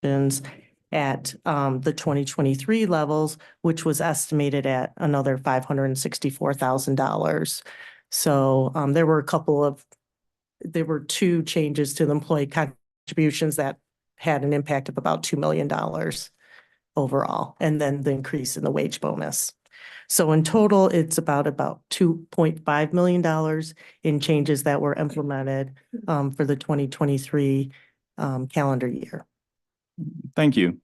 at the 2023 levels, which was estimated at another $564,000. So there were two changes to the employee contributions that had an impact of about $2 million overall, and then the increase in the wage bonus. So in total, it's about $2.5 million in changes that were implemented for the 2023 calendar year. Thank you.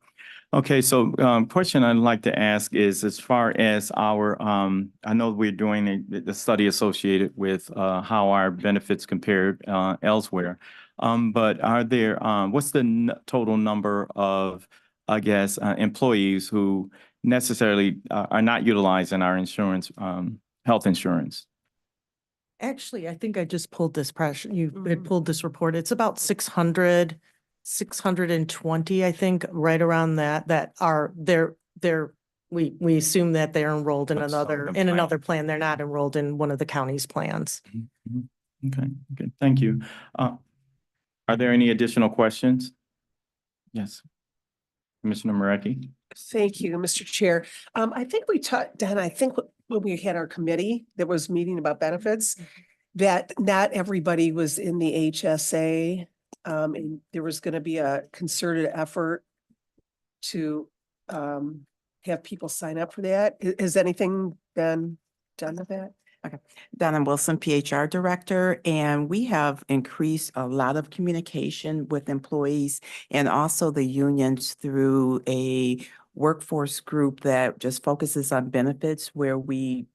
Okay, so question I'd like to ask is, as far as our, I know we're doing the study associated with how our benefits compared elsewhere, but are there, what's the total number of, I guess, employees who necessarily are not utilizing our insurance, health insurance? Actually, I think I just pulled this you had pulled this report. It's about 620, I think, right around that are we assume that they're enrolled in another plan. They're not enrolled in one of the county's plans. Okay, good. Thank you. Are there any additional questions? Yes. Commissioner Marecki. Thank you, Mr. Chair. I think we talked, Dan, I think when we had our committee that was meeting about benefits, that not everybody was in the HSA. And there was going to be a concerted effort to have people sign up for that. Has anything been done with that? Okay. Donna Wilson, PHR Director, and we have increased a lot of communication with employees and also the unions through a workforce group that just focuses on benefits, where we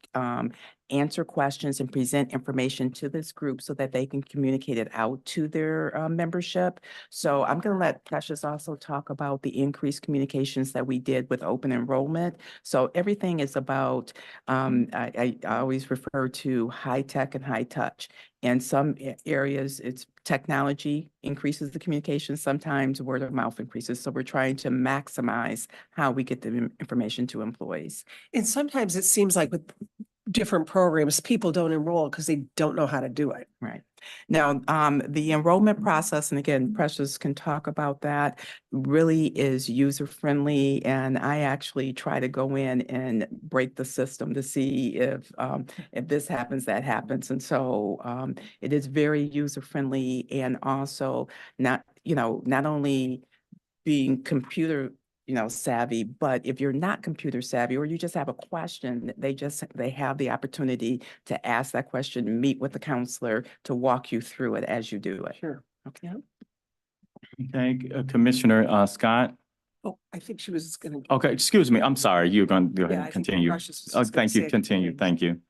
answer questions and present information to this group so that they can communicate it out to their membership. So I'm going to let Precious also talk about the increased communications that we did with open enrollment. So everything is about, I always refer to high tech and high touch. In some areas, it's technology increases the communication. Sometimes word of mouth increases. So we're trying to maximize how we get the information to employees. And sometimes it seems like with different programs, people don't enroll because they don't know how to do it. Right. Now, the enrollment process, and again, Precious can talk about that, really is user-friendly. And I actually try to go in and break the system to see if this happens, that happens. And so it is very user-friendly, and also not only being computer savvy, but if you're not computer savvy or you just have a question, they have the opportunity to ask that question, meet with the counselor to walk you through it as you do it. Sure. Okay. Okay, Commissioner Scott. Oh, I think she was going to. Okay, excuse me. I'm sorry. You're going to go ahead Yeah, and continue. Oh, thank you. Continue. Thank you.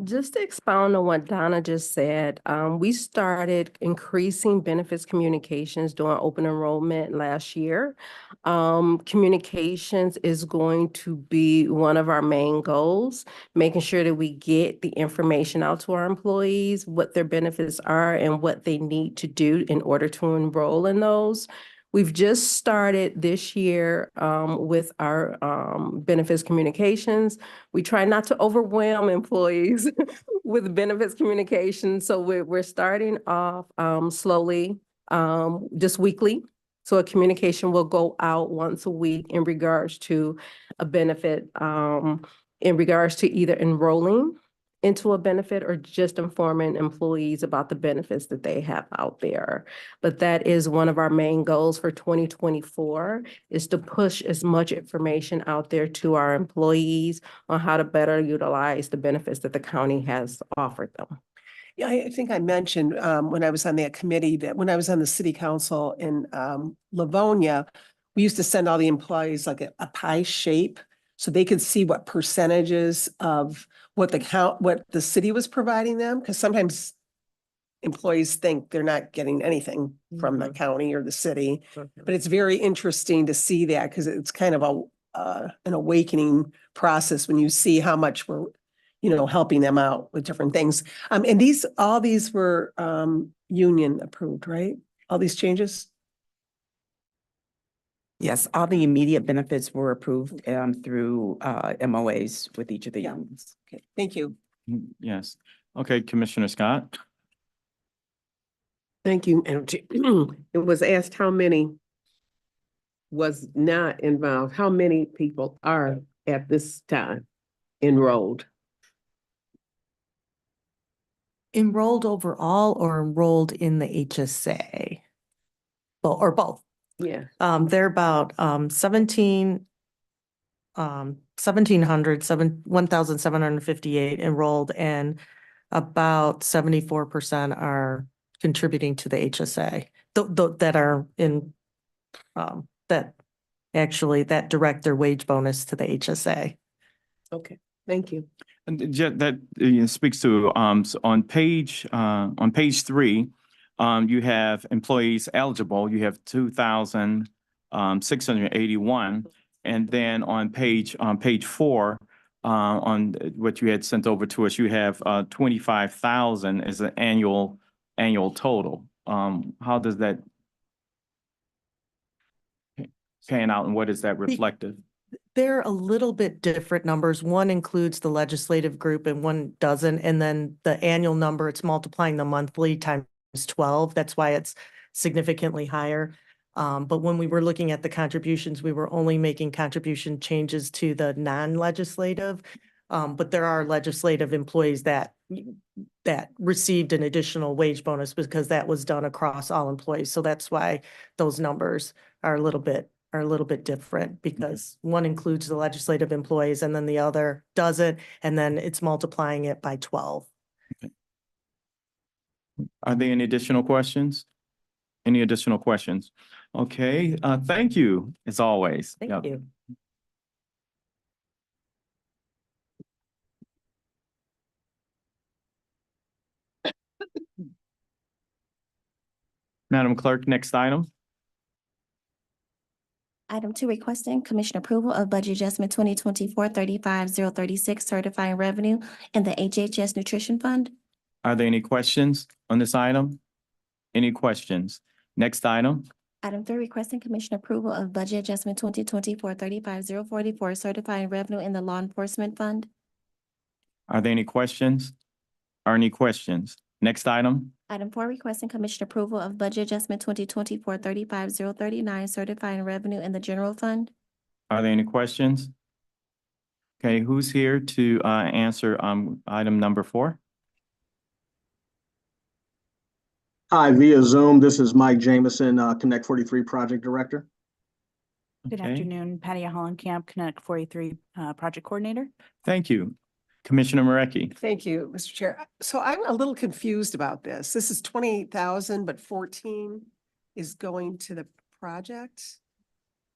Just to expound on what Donna just said, we started increasing benefits communications during open enrollment last year. Communications is going to be one of our main goals, making sure that we get the information out to our employees, what their benefits are and what they need to do in order to enroll in those. We've just started this year with our benefits communications. We try not to overwhelm employees with benefits communications. So we're starting off slowly, just weekly. So a communication will go out once a week in regards to a benefit, in regards to either enrolling into a benefit or just informing employees about the benefits that they have out there. But that is one of our main goals for 2024, is to push as much information out there to our employees on how to better utilize the benefits that the county has offered them. Yeah, I think I mentioned when I was on that committee that when I was on the city council in Livonia, we used to send all the employees like a pie shape so they could see what percentages of what the city was providing them. Because sometimes employees think they're not getting anything from the county or the city, but it's very interesting to see that, because it's kind of an awakening process when you see how much we're, helping them out with different things. And all these were union approved, right? All these changes? Yes, all the immediate benefits were approved through MOAs with each of the unions. Okay, thank you. Yes. Okay, Commissioner Scott. Thank you. It was asked how many was not involved, how many people are at this time enrolled? Enrolled overall or enrolled in the HSA? Well, or both. Yeah. They're about 1,758 enrolled, and about 74% are contributing to the HSA. That are in, that actually, that direct their wage bonus to the HSA. Okay, thank you. And that speaks to, on page 3, you have employees eligible, you have 2,681. And then on page 4, on what you had sent over to us, you have 25,000 as an annual total. How does that pan out, and what is that reflective? They're a little bit different numbers. One includes the legislative group and one doesn't. And then the annual number, it's multiplying the monthly times 12. That's why it's significantly higher. But when we were looking at the contributions, we were only making contribution changes to the non-legislative. But there are legislative employees that received an additional wage bonus because that was done across all employees. So that's why those numbers are a little bit different, because one includes the legislative employees and then the other doesn't, and then it's multiplying it by 12. Are there any additional questions? Any additional questions? Okay, thank you, as always. Thank Yep. you. Madam Clerk, next item. Item 2, requesting commission approval of budget adjustment 2024-35036, certifying revenue in the HHS Nutrition Fund. Are there any questions on this item? Any questions? Next item. Item 3, requesting commission approval of budget adjustment 2024-35044, certifying revenue in the Law Enforcement Fund. Are there any questions? Are any questions? Next item. Item 4, requesting commission approval of budget adjustment 2024-35039, certifying revenue in the General Fund. Are there any questions? Okay, who's here to answer item number 4? Hi, via Zoom. This is Mike Jameson, Connect 43 Project Director. Good Okay. afternoon, Patty Hollenkamp, Connect 43 Project Coordinator. Thank you. Commissioner Marecki. Thank you, Mr. Chair. So I'm a little confused about this. This is 28,000, but 14 is going to the project?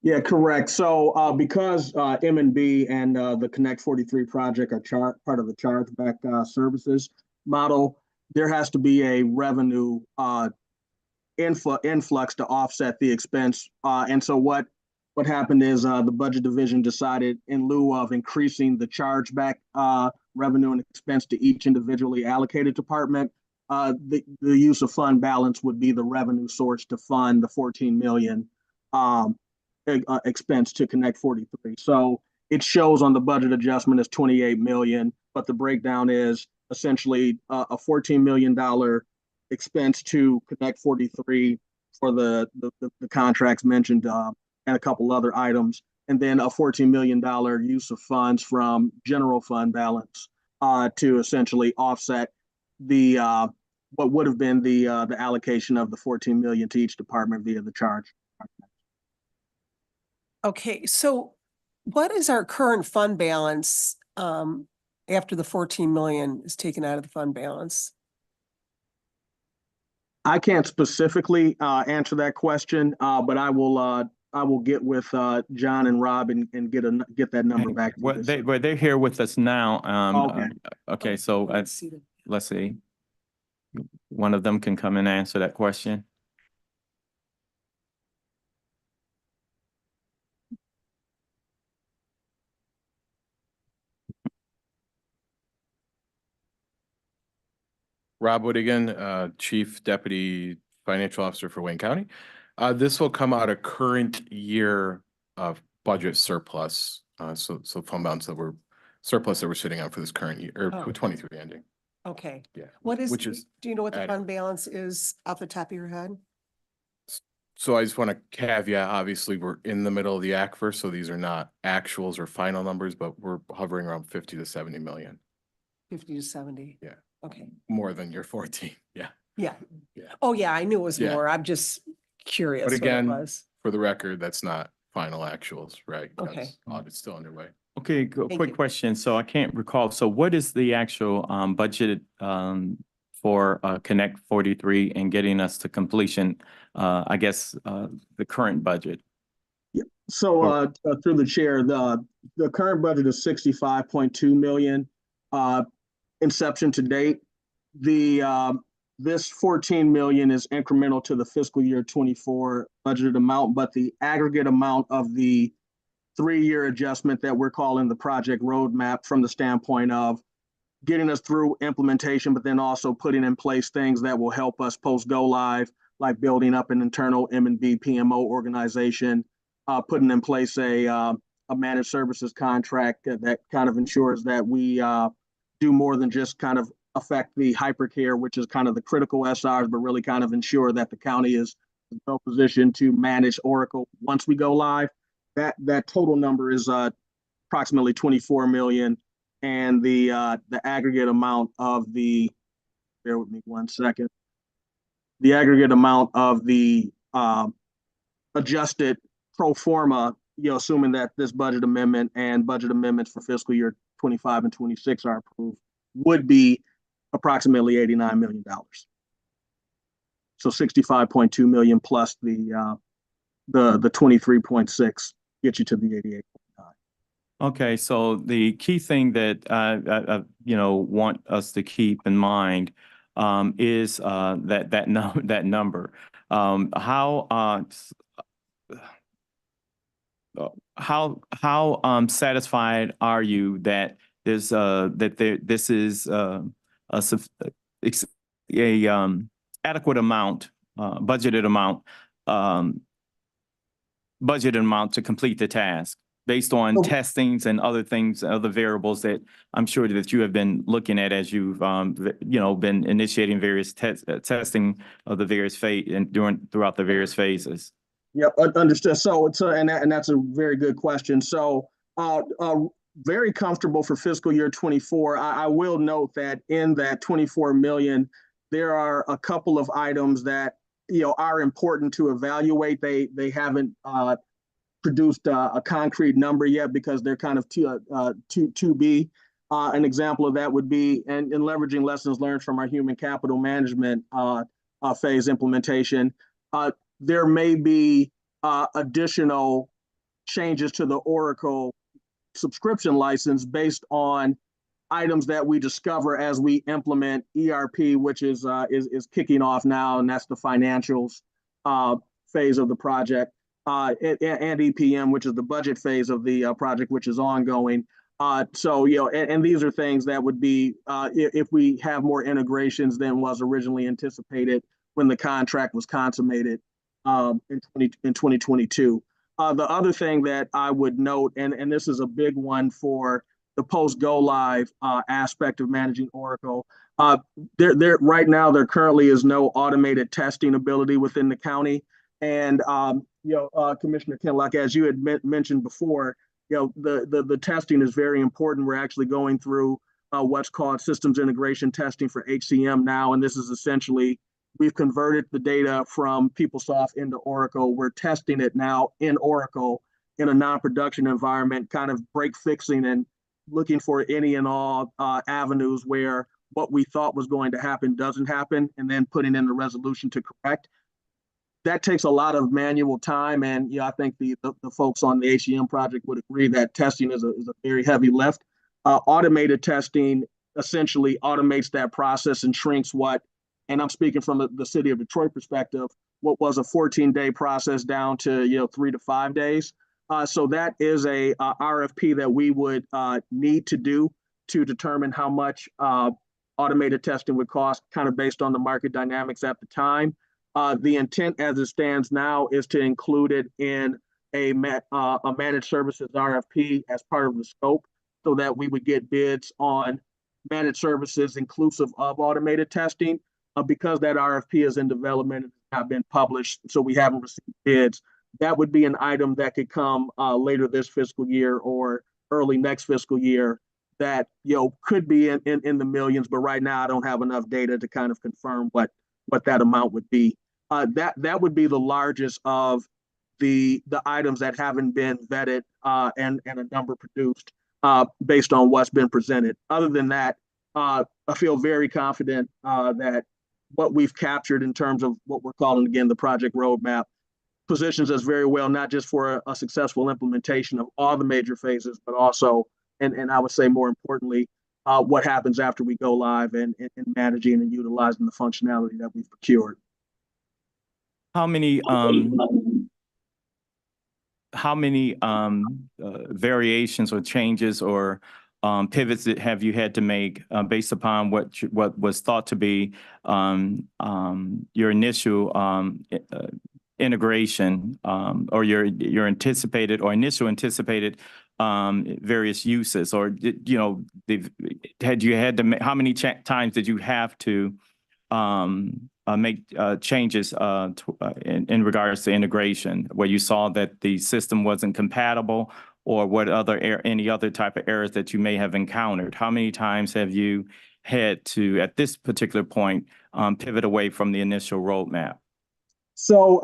Yeah, correct. So because M&B and the Connect 43 project are part of the chargeback services model, there has to be a revenue influx to offset the expense. And so what happened is the budget division decided, in lieu of increasing the chargeback revenue and expense to each individually allocated department, the use of fund balance would be the revenue source to fund the 14 million expense to Connect 43. So it shows on the budget adjustment as 28 million, but the breakdown is essentially a $14 million expense to Connect 43 for the contracts mentioned and a couple other items, and then a $14 million use of funds from general fund balance to essentially offset the what would have been the allocation of the 14 million to each department via the charge. Okay, so what is our current fund balance after the 14 million is taken out of the fund balance? I can't specifically answer that question, but I will get with John and Rob and get that number back. Well, they're here with us now. Okay. Okay, so Let's see the- let's see. One of them can come and answer that question. Rob Woodigan, Chief Deputy Financial Officer for Wayne County. This will come out of current year of budget surplus. So fund balance that we're surplus that we're sitting on for this current year, or Oh. 23 ending. Okay, Yeah. what is, Which is do you know what the added. fund balance is off the top of your head? So I just want to caveat, obviously, we're in the middle of the ACFR, so these are not actuals or final numbers, but we're hovering around 50 to 70 million, 50 to 70? Yeah. Okay, more than your 14. Yeah. yeah. Yeah. Oh, yeah, I knew it was Yeah. more. I'm just curious But what it again, was. for the record, that's not final actuals, right? Okay. Because audit's still underway. Okay, Thank quick you. question. So I can't recall. So what is the actual budget for Connect 43 and getting us to completion? I guess the current budget. So through the chair, the current budget is 65.2 million inception to date. This 14 million is incremental to the fiscal year 24 budgeted amount, but the aggregate amount of the 3-year adjustment that we're calling the project roadmap from the standpoint of getting us through implementation, but then also putting in place things that will help us post go live, like building up an internal M&B PMO organization, putting in place a managed services contract that kind of ensures that we do more than just kind of affect the hypercare, which is kind of the critical SRs, but really kind of ensure that the county is well positioned to manage Oracle once we go live. That total number is approximately 24 million, and the aggregate amount of the, bear with me 1 second, the aggregate amount of the adjusted pro forma, assuming that this budget amendment and budget amendments for fiscal year 25 and 26 are approved, would be approximately $89 million. So 65.2 million plus the 23.6 get you to the 88.9. Okay, so the key thing that want us to keep in mind is that number. How satisfied are you that this is a adequate amount, budgeted amount to complete the task based on testings and other things, other variables that I'm sure that you have been looking at as you've been initiating various testing of the various throughout the various phases? Yep, understood. So and that's a very good question. So very comfortable for fiscal year 24. I will note that in that 24 million, there are a couple of items that are important to evaluate. They haven't produced a concrete number yet because they're kind of to be. An example of that would be and leveraging lessons learned from our human capital management phase implementation. There may be additional changes to the Oracle subscription license based on items that we discover as we implement ERP, which is kicking off now, and that's the financials phase of the project, and EPM, which is the budget phase of the project, which is ongoing. So and these are things that would be if we have more integrations than was originally anticipated when the contract was consummated in 2022. The other thing that I would note, and this is a big one for the post go live aspect of managing Oracle. Right now there currently is no automated testing ability within the county, and Commissioner Kinlock, as you had mentioned before, the testing is very important. We're actually going through what's called systems integration testing for HCM now, and this is essentially we've converted the data from PeopleSoft into Oracle. We're testing it now in Oracle in a non-production environment, kind of break fixing and looking for any and all avenues where what we thought was going to happen doesn't happen, and then putting in the resolution to correct. That takes a lot of manual time, and I think the folks on the HCM project would agree that testing is a very heavy lift. Automated testing essentially automates that process and shrinks what, and I'm speaking from the city of Detroit perspective, what was a 14-day process down to 3 to 5 days. So that is a RFP that we would need to do to determine how much automated testing would cost, kind of based on the market dynamics at the time. The intent as it stands now is to include it in a managed services RFP as part of the scope, so that we would get bids on managed services inclusive of automated testing. Because that RFP is in development, not been published, so we haven't received bids. That would be an item that could come later this fiscal year or early next fiscal year that, could be in the millions, but right now I don't have enough data to kind of confirm what that amount would be. That would be the largest of the items that haven't been vetted and a number produced based on what's been presented. Other than that, I feel very confident that what we've captured in terms of what we're calling, again, the project roadmap positions us very well, not just for a successful implementation of all the major phases, but also, and I would say more importantly, what happens after we go live and managing and utilizing the functionality that we've procured. How many variations or changes or pivots that have you had to make based upon what was thought to be your initial integration or your anticipated or initial anticipated various uses, or had to make, how many times did you have to make changes in regards to integration, where you saw that the system wasn't compatible, or what any other type of errors that you may have encountered? How many times have you had to, at this particular point, pivot away from the initial roadmap? So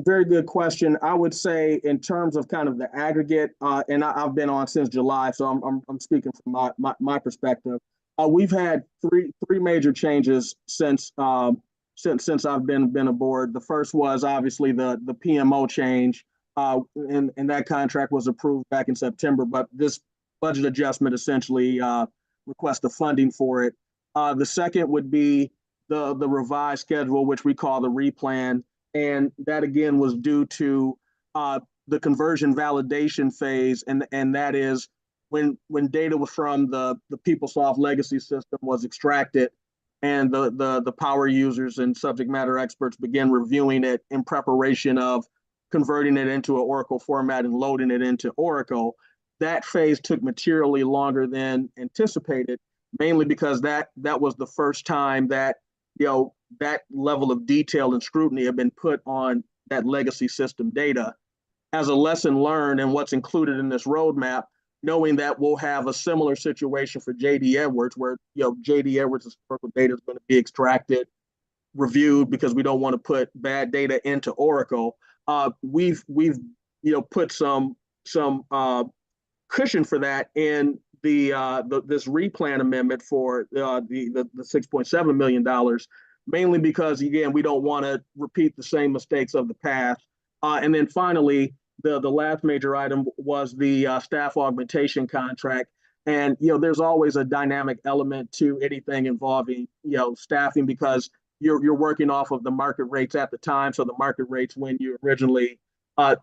very good question. I would say in terms of kind of the aggregate, and I've been on since July, so I'm speaking from my perspective. We've had three major changes since I've been aboard. The first was obviously the PMO change, and that contract was approved back in September, but this budget adjustment essentially requests the funding for it. The second would be the revised schedule, which we call the replan. And that again was due to the conversion validation phase, and that is when data was from the PeopleSoft legacy system was extracted, and the power users and subject matter experts began reviewing it in preparation of converting it into an Oracle format and loading it into Oracle. That phase took materially longer than anticipated, mainly because that was the first time that that level of detail and scrutiny have been put on that legacy system data. As a lesson learned and what's included in this roadmap, knowing that we'll have a similar situation for JD Edwards, where JD Edwards' historical data is going to be extracted, reviewed, because we don't want to put bad data into Oracle. We've put some cushion for that in this replan amendment for the $6.7 million, mainly because, again, we don't want to repeat the same mistakes of the past. And then finally, the last major item was the staff augmentation contract. And there's always a dynamic element to anything involving staffing, because you're working off of the market rates at the time. So the market rates when you originally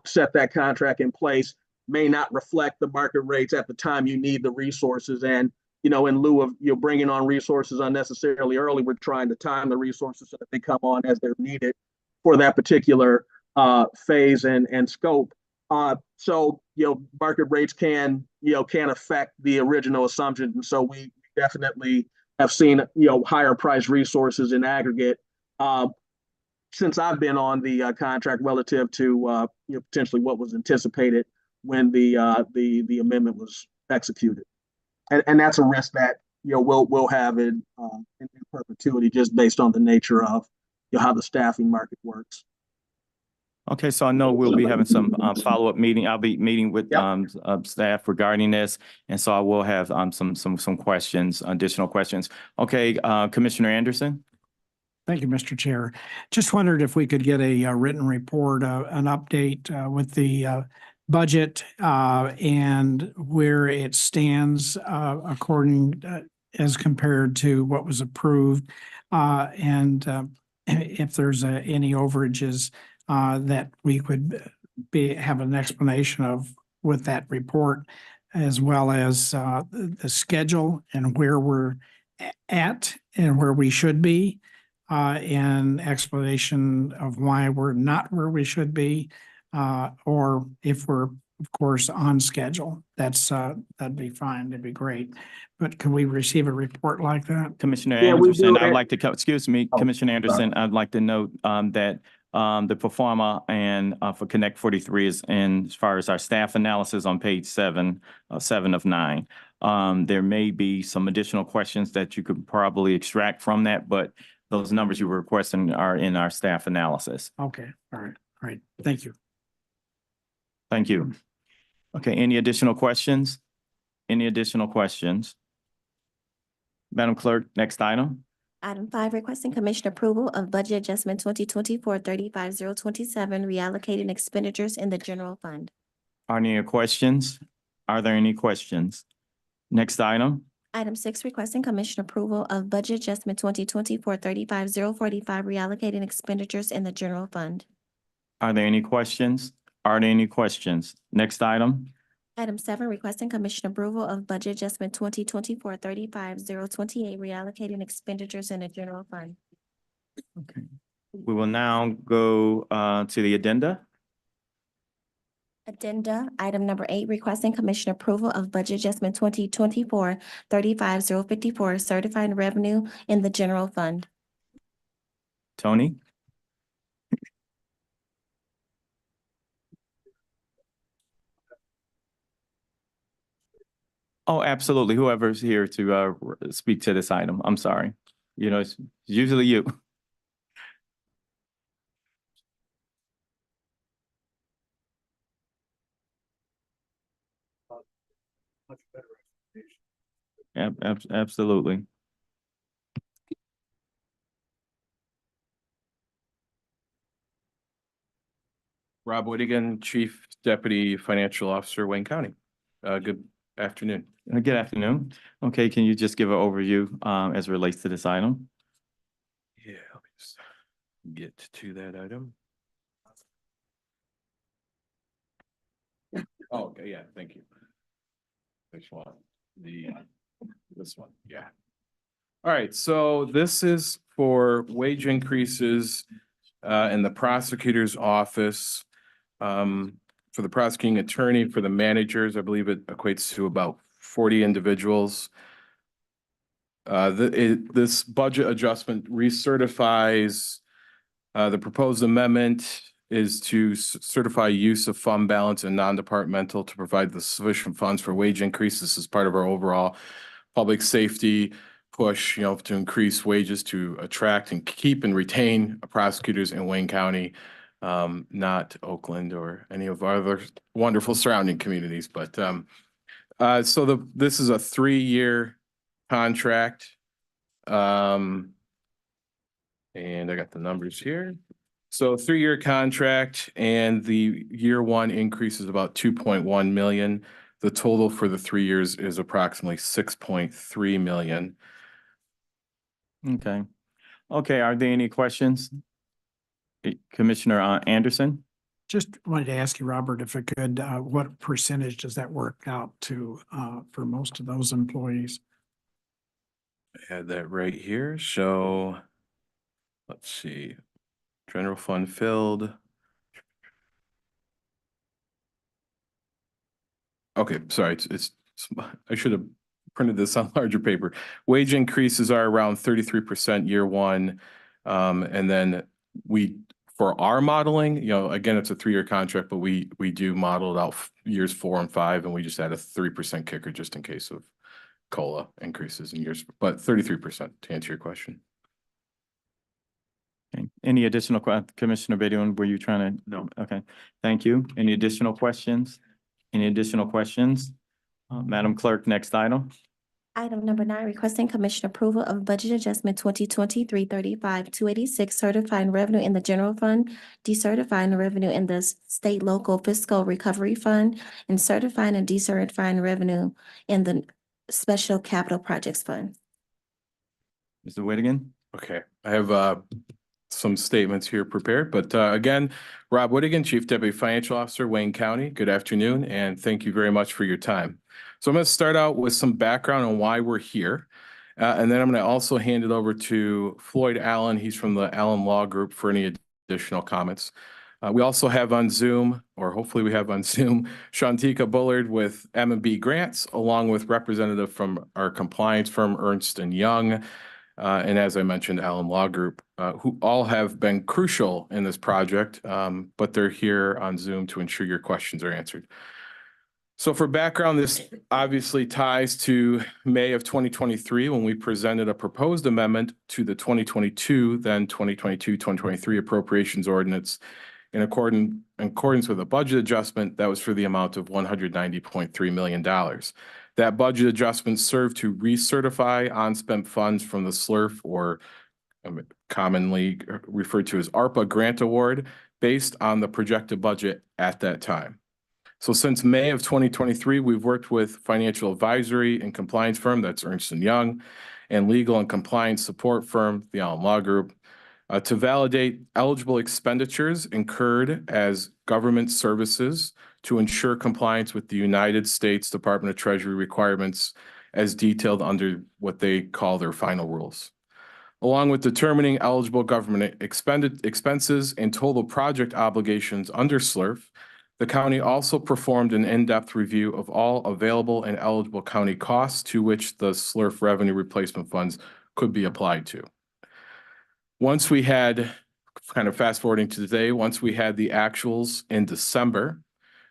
set that contract in place may not reflect the market rates at the time you need the resources. And, in lieu of bringing on resources unnecessarily early, we're trying to time the resources so that they come on as they're needed for that particular phase and scope. So, market rates can affect the original assumptions. And so we definitely have seen, higher price resources in aggregate since I've been on the contract relative to, potentially what was anticipated when the amendment was executed, and that's a risk that we'll have in perpetuity, just based on the nature of how the staffing market works. Okay, so I know we'll be having some follow-up meeting. I'll be meeting with staff regarding this, and so I will have some questions, additional questions. Okay, Commissioner Anderson. Thank you, Mr. Chair. Just wondered if we could get a written report, an update with the budget and where it stands according as compared to what was approved, and if there's any overages that we could have an explanation of with that report, as well as the schedule and where we're at and where we should be, and explanation of why we're not where we should be, or if we're of course, on schedule. That'd be fine. That'd be great. But can we receive a report like that? Commissioner Yeah, we Anderson, do I'd it. like to, excuse me, Oh, Commissioner sorry. Anderson, I'd like to note that the performer and for Connect 43 is in, as far as our staff analysis on page 7, 7 of 9. There may be some additional questions that you could probably extract from that, but those numbers you were requesting are in our staff analysis. Okay, all right. Thank you. Thank you. Okay, any additional questions? Any additional questions? Madam Clerk, next item. Item 5, requesting commission approval of budget adjustment 2024-35027, reallocating expenditures in the general fund. Are there any questions? Are there any questions? Next item. Item 6, requesting commission approval of budget adjustment 2024-35045, reallocating expenditures in the general fund. Are there any questions? Are there any questions? Next item. Item 7, requesting commission approval of budget adjustment 2024-35028, reallocating expenditures in the general fund. Okay. We will now go to the addenda. Addenda, item number 8, requesting commission approval of budget adjustment 2024-35054, certifying revenue in the general fund. Tony? Oh, absolutely. Whoever's here to speak to this item. I'm sorry. You know, it's usually you. Absolutely. Rob Whittigan, Chief Deputy Financial Officer, Wayne County. Good afternoon. Good afternoon. Okay, can you just give an overview as it relates to this item? Yeah, let me just get to that item. Oh, okay, yeah, thank you. Which one? This one, yeah. All right, so this is for wage increases in the prosecutor's office. For the prosecuting attorney, for the managers, I believe it equates to about 40 individuals. This budget adjustment recertifies, the proposed amendment is to certify use of fund balance and non-departmental to provide the sufficient funds for wage increases as part of our overall public safety push, to increase wages to attract and keep and retain prosecutors in Wayne County. Not Oakland or any of our other wonderful surrounding communities, but so this is a 3-year contract. And I got the numbers here. So 3-year contract, and the year 1 increase is about 2.1 million. The total for the 3 years is approximately 6.3 million. Okay. Okay, are there any questions? Commissioner Anderson? Just wanted to ask you, Robert, if it could, what percentage does that work out to for most of those employees? I had that right here. So let's see. General fund filled. Okay, sorry, it's I should have printed this on larger paper. Wage increases are around 33% year 1. And then for our modeling, again, it's a 3-year contract, but we do model it out years 4 and 5, and we just add a 3% kicker just in case of COLA increases in years, but 33% to answer your question. Okay. Any additional Commissioner Bedion, were you trying to? No. Okay, thank you. Any additional questions? Any additional questions? Madam Clerk, next item. Item number 9, requesting commission approval of budget adjustment 2023-35286, certifying revenue in the general fund, decertifying revenue in the state local fiscal recovery fund, and certifying and decertifying revenue in the special capital projects fund. Mr. Whittigan? Okay, I have some statements here prepared, but again, Rob Whittigan, Chief Deputy Financial Officer, Wayne County. Good afternoon, and thank you very much for your time. So I'm going to start out with some background on why we're here, and then I'm going to also hand it over to Floyd Allen. He's from the Allen Law Group for any additional comments. We also have on Zoom, or hopefully we have on Zoom, Shantika Bullard with M&B Grants, along with representative from our compliance firm, Ernst & Young. And as I mentioned, Allen Law Group, who all have been crucial in this project, but they're here on Zoom to ensure your questions are answered. So for background, this obviously ties to May of 2023 when we presented a proposed amendment to the 2022, then 2022-2023 appropriations ordinance in accordance with a budget adjustment that was for the amount of $190.3 million. That budget adjustment served to recertify unspent funds from the SLRF, or commonly referred to as ARPA grant award, based on the projected budget at that time. So since May of 2023, we've worked with financial advisory and compliance firm, that's Ernst & Young, and legal and compliance support firm, the Allen Law Group, to validate eligible expenditures incurred as government services to ensure compliance with the United States Department of Treasury requirements as detailed under what they call their final rules. Along with determining eligible government expenses and total project obligations under SLRF, the county also performed an in-depth review of all available and eligible county costs to which the SLRF revenue replacement funds could be applied to. Once we had, kind of fast forwarding to today, once we had the actuals in December,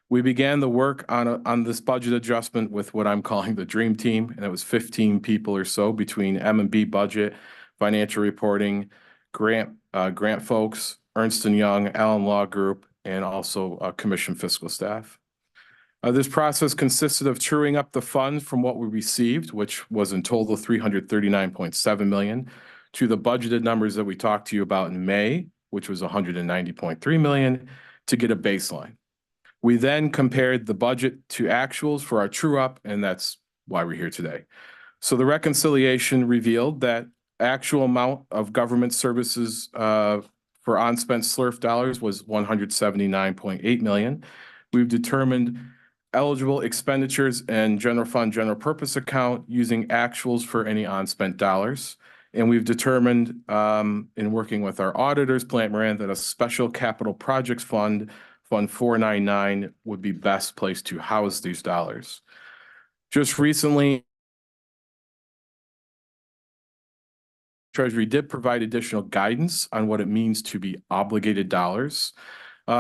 we began the work on this budget adjustment with what I'm calling the dream team, and it was 15 people or so between M&B budget, financial reporting, grant folks, Ernst & Young, Allen Law Group, and also commission fiscal staff. This process consisted of truing up the funds from what we received, which was in total $339.7 million, to the budgeted numbers that we talked to you about in May, which was $190.3 million, to get a baseline. We then compared the budget to actuals for our true up, and that's why we're here today. So the reconciliation revealed that actual amount of government services for unspent SLRF dollars was $179.8 million. We've determined eligible expenditures and general fund general purpose account using actuals for any unspent dollars. And we've determined in working with our auditors, Plant Moran, that a special capital projects fund, Fund 499, would be best placed to house these dollars. Just recently, Treasury did provide additional guidance on what it means to be obligated dollars.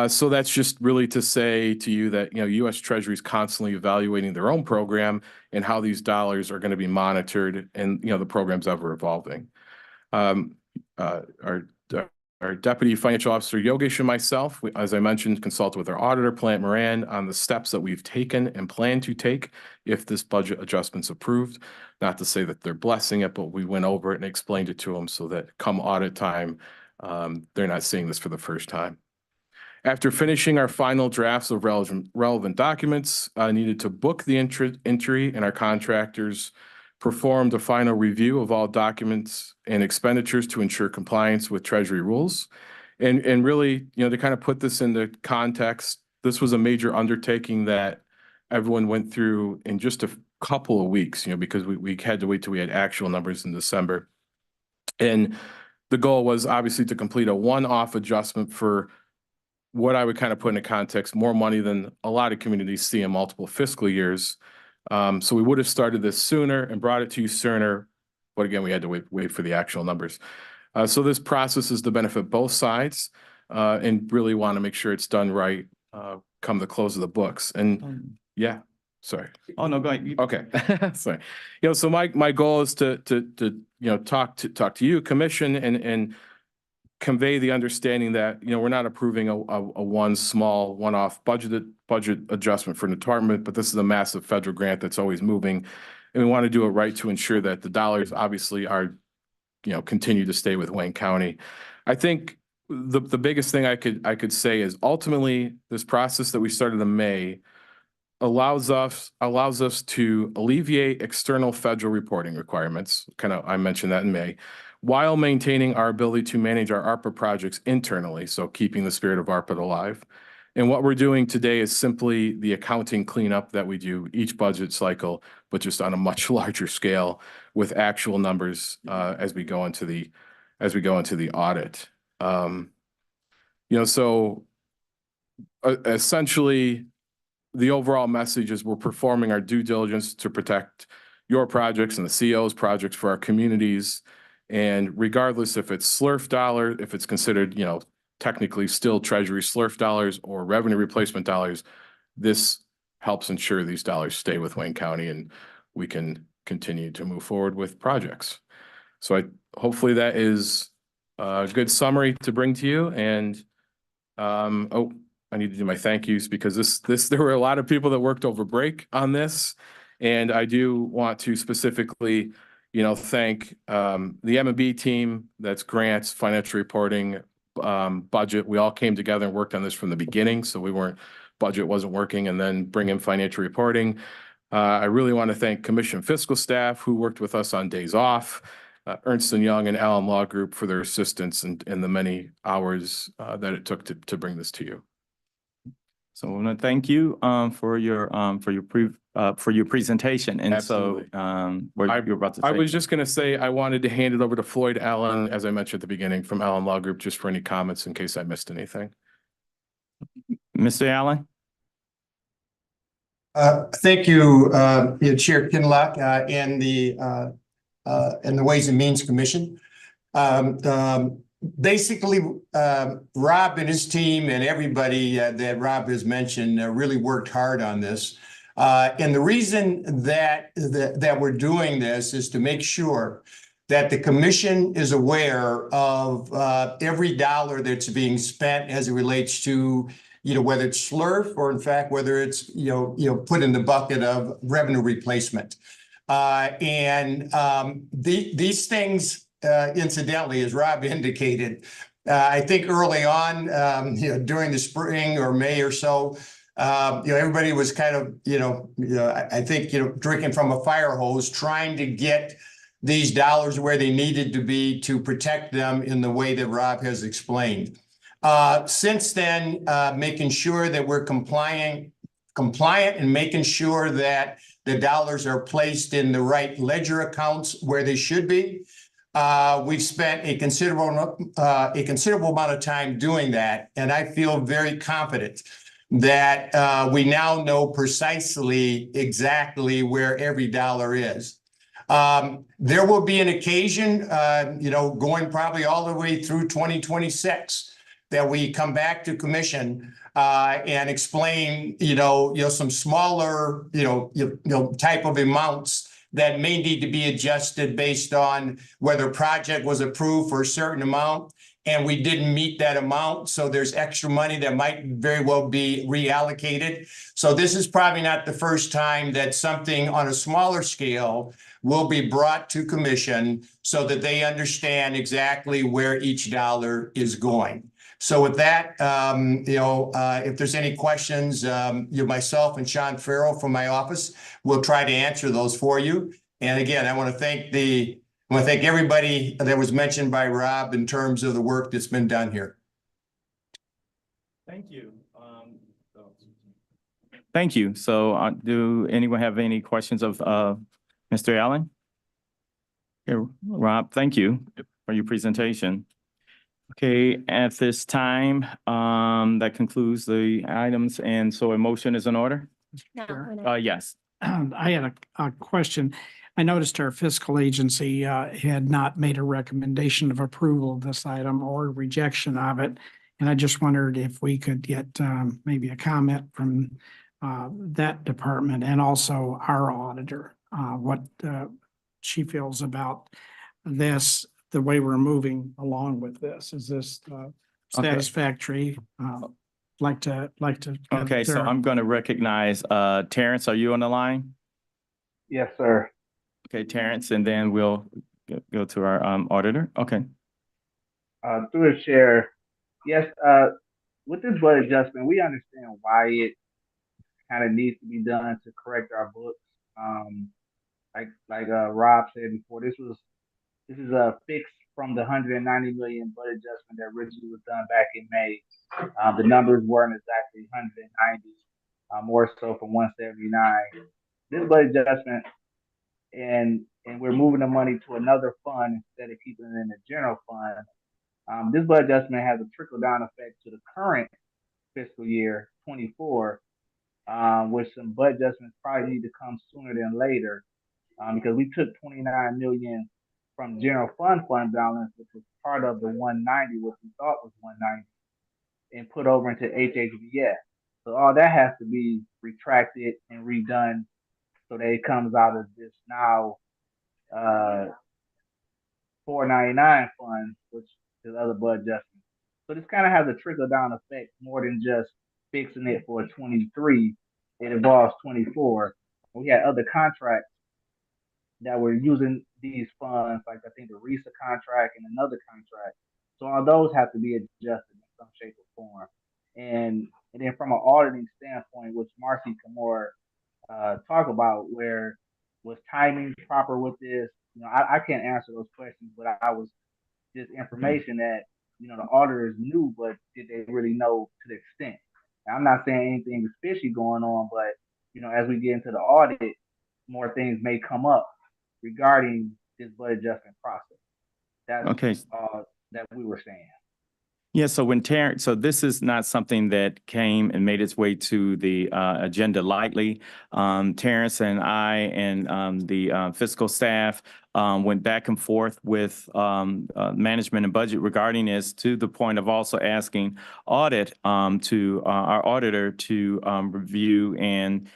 So that's just really to say to you that, U.S. Treasury is constantly evaluating their own program and how these dollars are going to be monitored, and, the program's ever evolving. Our Deputy Financial Officer Yogesh and myself, as I mentioned, consulted with our auditor, Plant Moran, on the steps that we've taken and plan to take if this budget adjustment's approved. Not to say that they're blessing it, but we went over it and explained it to them so that come audit time, they're not seeing this for the first time. After finishing our final drafts of relevant documents, needed to book the entry, and our contractors performed a final review of all documents and expenditures to ensure compliance with Treasury rules. And really, to kind of put this into context, this was a major undertaking that everyone went through in just a couple of weeks, because we had to wait till we had actual numbers in December. And the goal was obviously to complete a one-off adjustment for what I would kind of put into context, more money than a lot of communities see in multiple fiscal years. So we would have started this sooner and brought it to you sooner, but again, we had to wait for the actual numbers. So this process is to benefit both sides, and really want to make sure it's done right, come the close of the books. And yeah, sorry. Oh, no, go ahead. Okay, sorry. So my goal is to talk to you, commission, and convey the understanding that, we're not approving a one-off budget adjustment for the department, but this is a massive federal grant that's always moving. And we want to do it right to ensure that the dollars obviously are, continue to stay with Wayne County. I think the biggest thing I could say is ultimately this process that we started in May allows us to alleviate external federal reporting requirements. I mentioned that in May, while maintaining our ability to manage our ARPA projects internally, so keeping the spirit of ARPA alive. And what we're doing today is simply the accounting cleanup that we do each budget cycle, but just on a much larger scale with actual numbers as we go into the audit. So essentially, the overall message is we're performing our due diligence to protect your projects and the CO's projects for our communities. And regardless if it's SLRF dollar, if it's considered, you know, technically still Treasury SLRF dollars or revenue replacement dollars, this helps ensure these dollars stay with Wayne County and we can continue to move forward with projects. So hopefully that is a good summary to bring to you. And oh, I need to do my thank yous because there were a lot of people that worked over break on this. And I do want to specifically, you know, thank the M&B team, that's grants, financial reporting, budget. We all came together and worked on this from the beginning. So budget wasn't working, and then bring in financial reporting. I really want to thank commission fiscal staff who worked with us on days off, Ernst & Young and Allen Law Group for their assistance and the many hours that it took to bring this to you. So I want to thank you for your presentation. And Absolutely. so what you're about to say. I was just going to say, I wanted to hand it over to Floyd Allen, as I mentioned at the beginning, from Allen Law Group, just for any comments in case I missed anything. Mr. Allen? Thank you, Chair Kinlock, and the Ways and Means Commission. Basically, Rob and his team and everybody that Rob has mentioned really worked hard on this. And the reason that we're doing this is to make sure that the commission is aware of every dollar that's being spent as it relates to, you know, whether it's SLRF or in fact, whether it's, put in the bucket of revenue replacement. These things, incidentally, as Rob indicated, I think early on, during the spring or May or so, everybody was kind of, I think, drinking from a fire hose, trying to get these dollars where they needed to be to protect them in the way that Rob has explained. Since then, making sure that we're compliant and making sure that the dollars are placed in the right ledger accounts where they should be. We've spent a considerable amount of time doing that, and I feel very confident that we now know precisely exactly where every dollar is. There will be an occasion, going probably all the way through 2026, that we come back to commission and explain, some smaller, type of amounts that may need to be adjusted based on whether project was approved for a certain amount and we didn't meet that amount. So there's extra money that might very well be reallocated. So this is probably not the first time that something on a smaller scale will be brought to commission so that they understand exactly where each dollar is going. So with that, if there's any questions, myself and Sean Farrell from my office will try to answer those for you. And again, I want to thank everybody that was mentioned by Rob in terms of the work that's been done here. Thank you. Thank you. So do anyone have any questions of Mr. Allen? Here, Rob, thank you for your presentation. Okay, at this time, that concludes the items, and so a motion is in order? Yes. I had a question. I noticed our fiscal agency had not made a recommendation of approval of this item or rejection of it. And I just wondered if we could get maybe a comment from that department and also our auditor, what she feels about this, the way we're moving along with this. Is this satisfactory? Like to. Okay, so I'm going to recognize Terrence. Are you on the line? Yes, sir. Okay, Terrence, and then we'll go to our auditor. Okay. Through the chair, yes. With this budget adjustment, we understand why it kind of needs to be done to correct our books. Like Rob said before, this is a fix from the 190 million budget adjustment that originally was done back in May. The numbers weren't exactly 190, more so from 179. This budget adjustment, and we're moving the money to another fund instead of keeping it in the general fund. This budget adjustment has a trickle down effect to the current fiscal year 24, with some budget adjustments probably need to come sooner than later, because we took 29 million from general fund balance, which was part of the 190, which we thought was 190, and put over into HHBS. So all that has to be retracted and redone so that it comes out of this now 499 fund, which is other budget adjustments. So this kind of has a trickle down effect more than just fixing it for 23. It involves 24. We had other contracts that were using these funds, like I think the RISA contract and another contract. So all those have to be adjusted in some shape or form. And then from an auditing standpoint, which Marcy can more talk about, where was timing proper with this? You know, I can't answer those questions, but I was just information that, you know, the auditors knew, but did they really know to the extent? Now, I'm not saying anything is fishy going on, but, you know, as we get into the audit, more things may come up regarding this budget adjustment process. That's Okay. That we were saying. Yeah, so when Terrence, so this is not something that came and made its way to the agenda lightly. Terrence and I and the fiscal staff went back and forth with management and budget regarding this, to the point of also asking audit to our auditor to review, and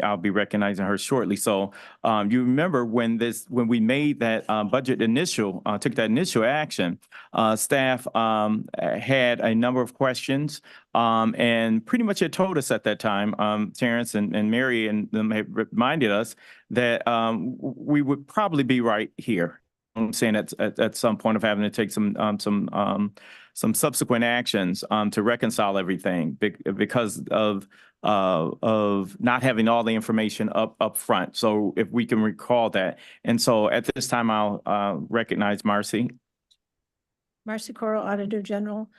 I'll be recognizing her shortly. So you remember when we made that budget took that initial action, staff had a number of questions and pretty much had told us at that time, Terrence and Mary and them had reminded us that we would probably be right here. I'm saying at some point of having to take some subsequent actions to reconcile everything because of not having all the information up front. So if we can recall that. And so at this time, I'll recognize Marcy. Marcy Coro, Auditor General.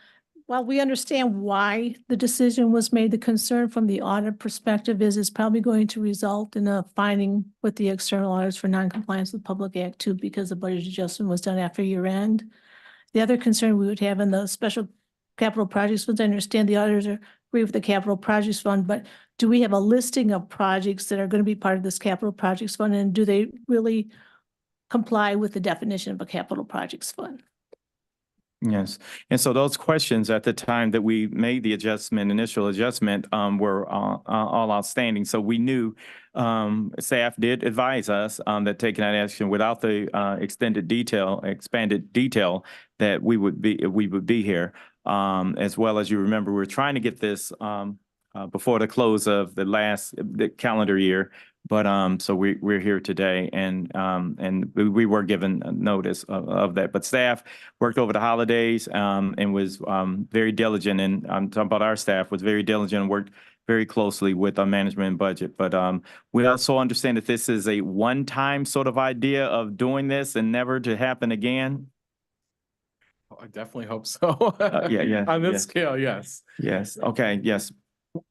While we understand why the decision was made, the concern from the audit perspective is it's probably going to result in a finding with the external auditors for noncompliance with Public Act 2 because the budget adjustment was done after year end. The other concern we would have in the special capital projects funds, I understand the auditors agree with the capital projects fund, but do we have a listing of projects that are going to be part of this capital projects fund, and do they really comply with the definition of a capital projects fund? Yes. And so those questions at the time that we made the initial adjustment, were all outstanding. So we knew, staff did advise us that taking that action without the expanded detail, that we would be here. As well as you remember, we were trying to get this before the close of the calendar year. But so we're here today, and we were given notice of that. But staff worked over the holidays and was very diligent, and I'm talking about our staff was very diligent and worked very closely with our management and budget. But we also understand that this is a one-time sort of idea of doing this and never to happen again. I definitely hope so. Yeah. On this scale, yes. Yes. Okay. Yes.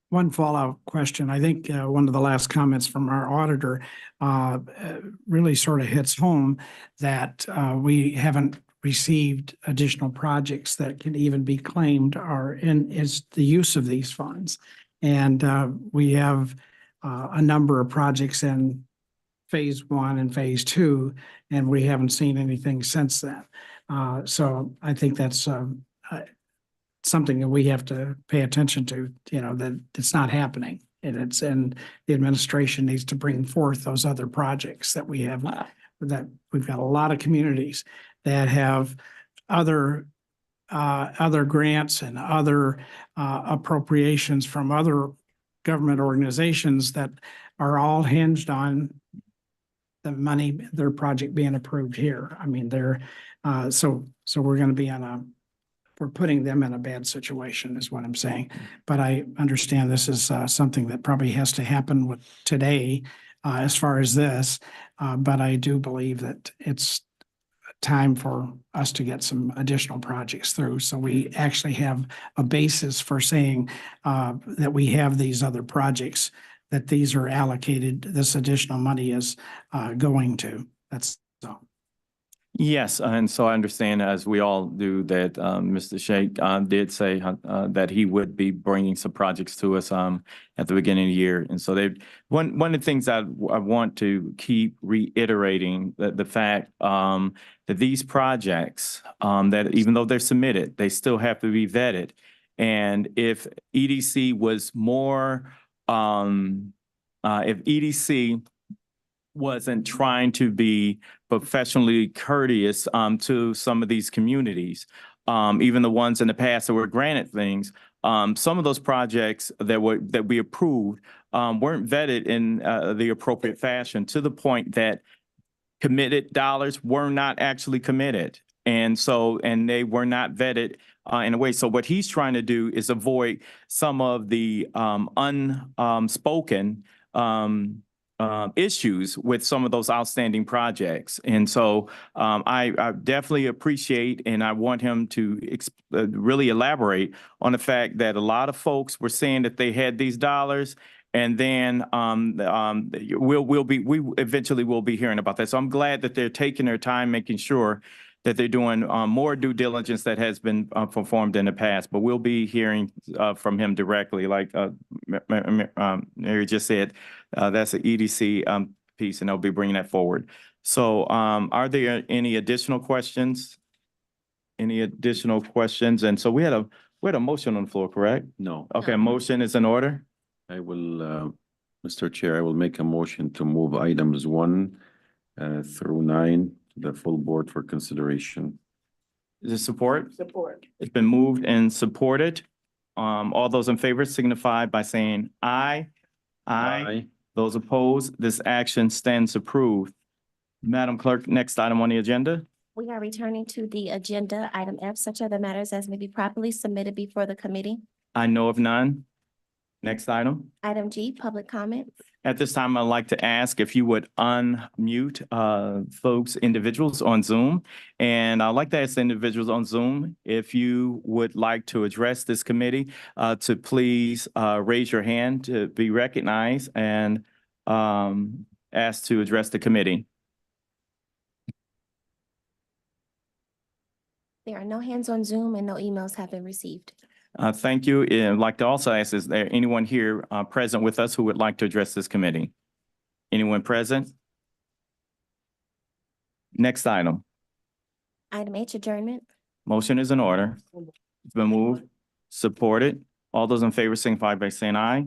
One follow-up question. I think one of the last comments from our auditor really sort of hits home that we haven't received additional projects that can even be claimed is the use of these funds. And we have a number of projects in phase 1 and phase 2, and we haven't seen anything since then. So I think that's something that we have to pay attention to, that it's not happening. And the administration needs to bring forth those other projects that we have, that we've got a lot of communities that have other grants and other appropriations from other government organizations that are all hinged on the money, their project being approved here. I mean, so we're going to be we're putting them in a bad situation is what I'm saying. But I understand this is something that probably has to happen with today as far as this. But I do believe that it's time for us to get some additional projects through. So we actually have a basis for saying that we have these other projects, that these are allocated, this additional money is going to. That's so. Yes, and so I understand, as we all do, that Mr. Sheikh did say that he would be bringing some projects to us at the beginning of the year. And so one of the things I want to keep reiterating, the fact that these projects, that even though they're submitted, they still have to be vetted. And if EDC was more, if EDC wasn't trying to be professionally courteous to some of these communities, even the ones in the past that were granted things. Some of those projects that we approved weren't vetted in the appropriate fashion, to the point that committed dollars were not actually committed. And they were not vetted in a way. So what he's trying to do is avoid some of the unspoken issues with some of those outstanding projects. And so I definitely appreciate, and I want him to really elaborate on the fact that a lot of folks were saying that they had these dollars, and then we eventually will be hearing about that. So I'm glad that they're taking their time, making sure that they're doing more due diligence that has been performed in the past. But we'll be hearing from him directly, like Mary just said. That's an EDC piece, and they'll be bringing that forward. So are there any additional questions? Any additional questions? And so we had a motion on the floor, correct? No, Okay, motion is in order. I will, Mr. Chair, I will make a motion to move items 1 through 9 to the full board for consideration. Is it support? Support. It's been moved and supported. All those in favor signify by saying aye. Aye. Those opposed, this action stands approved. Madam Clerk, next item on the agenda. We are returning to the agenda, item F, such other matters as may be properly submitted before the committee. I know of none. Next item. Item G, public comments. At this time, I'd like to ask if you would unmute folks, individuals on Zoom. And I'd like to ask individuals on Zoom, if you would like to address this committee, to please raise your hand to be recognized and asked to address the committee. There are no hands on Zoom and no emails have been received. Thank you. And I'd like to also ask, is there anyone here present with us who would like to address this committee? Anyone present? Next item. Item H, adjournment. Motion is in order. It's been moved, supported. All those in favor signify by saying aye.